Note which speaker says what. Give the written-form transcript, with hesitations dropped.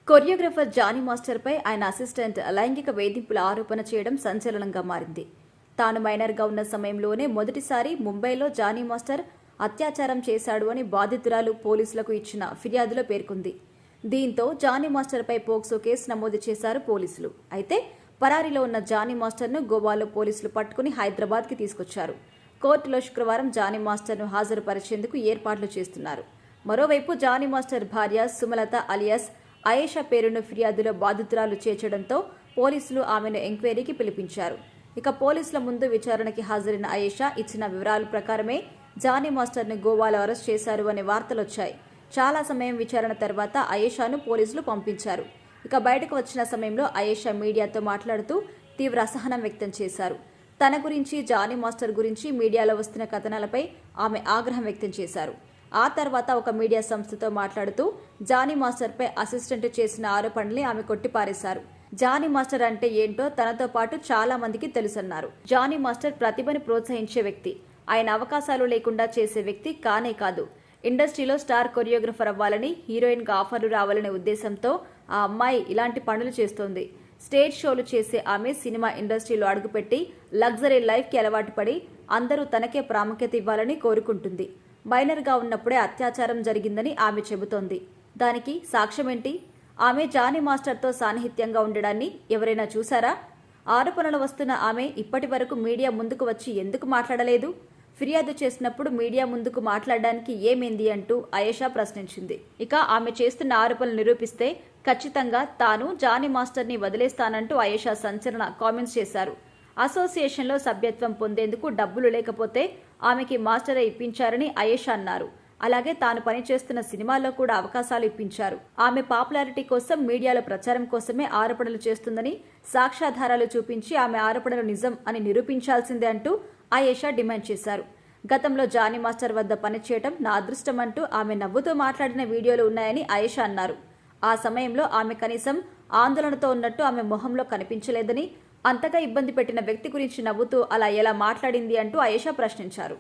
Speaker 1: Choreographer Johnny మాస్టర్పై ఆయన assistant లైంగిక వేధింపుల ఆరోపణ చేయడం సంచలనంగా మారింది. తాను మైనర్గా ఉన్న సమయంలోనే మొదటిసారి ముంబైలో జానీ మాస్టర్ అత్యాచారం చేశాడు అని బాధితురాలు పోలీసులకు ఇచ్చిన ఫిర్యాదులో పేర్కొంది. దీంతో జానీ మాస్టర్పై పోక్సో కేసు నమోదు చేశారు పోలీసులు. అయితే పరారీలో ఉన్న జానీ మాస్టర్ను గోవాలో పోలీసులు పట్టుకుని హైదరాబాద్కి తీసుకొచ్చారు. కోర్టులో శుక్రవారం జానీ మాస్టర్ను హాజరుపరిచేందుకు ఏర్పాట్లు చేస్తున్నారు. మరోవైపు జానీ మాస్టర్ భార్య సుమలత అలియాస్ ఆయేషా పేరును ఫిర్యాదులో బాధితురాలు చేర్చడంతో పోలీసులు ఆమెను ఎంక్వైరీకి పిలిపించారు. ఇక పోలీసుల ముందు విచారణకి హాజరైన ఆయేషా ఇచ్చిన వివరాల ప్రకారమే జానీ మాస్టర్ను గోవాలో అరెస్ట్ చేశారు అనే వార్తలొచ్చాయి. చాలా సమయం విచారణ తర్వాత ఆయేషాను పోలీసులు పంపించారు. ఇక బయటకు వచ్చిన సమయంలో ఆయేషా మీడియాతో మాట్లాడుతూ తీవ్ర అసహనం వ్యక్తం చేశారు. తన గురించి, జానీ మాస్టర్ గురించి మీడియాలో వస్తున్న కథనాలపై ఆమె ఆగ్రహం వ్యక్తం చేశారు. ఆ తర్వాత ఒక మీడియా సంస్థతో మాట్లాడుతూ జానీ మాస్టర్పై అసిస్టెంట్ చేసిన ఆరోపణల్ని ఆమె కొట్టిపారేశారు. జానీ మాస్టర్ అంటే ఏంటో తనతో పాటు చాలా మందికి తెలుసన్నారు. జానీ మాస్టర్ ప్రతిభను ప్రోత్సహించే వ్యక్తి. ఆయన అవకాశాలు లేకుండా చేసే వ్యక్తి కానే కాదు. ఇండస్ట్రీలో స్టార్ కొరియోగ్రఫర్ అవ్వాలని, హీరోయిన్గా ఆఫర్లు రావాలనే ఉద్దేశంతో ఆ అమ్మాయి ఇలాంటి పనులు చేస్తోంది. స్టేజ్ షోలు చేసే ఆమె సినిమా ఇండస్ట్రీలో అడుగుపెట్టి లగ్జరీ లైఫ్కి అలవాటు పడి అందరూ తనకే ప్రాముఖ్యత ఇవ్వాలని కోరుకుంటుంది. మైనర్గా ఉన్నప్పుడే అత్యాచారం జరిగిందని ఆమె చెబుతోంది. దానికి సాక్ష్యమేంటి? ఆమె జానీ మాస్టర్తో సాన్నిహిత్యంగా ఉండడాన్ని ఎవరైనా చూశారా? ఆరోపణలు వస్తున్న ఆమె ఇప్పటి వరకు మీడియా ముందుకు వచ్చి ఎందుకు మాట్లాడలేదు? ఫిర్యాదు చేసినప్పుడు మీడియా ముందుకు మాట్లాడడానికి ఏమైంది అంటూ ఆయేషా ప్రశ్నించింది. ఇక ఆమె చేస్తున్న ఆరోపణలు నిరూపిస్తే ఖచ్చితంగా తాను జానీ మాస్టర్ని వదిలేస్తానంటూ ఆయేషా సంచలన కామెంట్స్ చేశారు. అసోసియేషన్లో సభ్యత్వం పొందేందుకు డబ్బులు లేకపోతే ఆమెకి మాస్టరే ఇప్పించారని ఆయేషా అన్నారు. అలాగే తాను పనిచేస్తున్న సినిమాల్లో కూడా అవకాశాలు ఇప్పించారు. ఆమె పాపులారిటీ కోసం, మీడియాలో ప్రచారం కోసమే ఆరోపణలు చేస్తుందని సాక్ష్యాధారాలు చూపించి ఆమె ఆరోపణలు నిజం అని నిరూపించాల్సిందే అంటూ ఆయేషా డిమాండ్ చేశారు. గతంలో జానీ మాస్టర్ వద్ద పనిచేయడం నా అదృష్టం అంటూ ఆమె నవ్వుతూ మాట్లాడిన వీడియోలు ఉన్నాయని ఆయేషా అన్నారు. ఆ సమయంలో ఆమె కనీసం ఆందోళనతో ఉన్నట్టు ఆమె మొహంలో కనిపించలేదని, అంతగా ఇబ్బంది పెట్టిన వ్యక్తి గురించి నవ్వుతూ అలా ఎలా మాట్లాడింది అంటూ ఆయేషా ప్రశ్నించారు.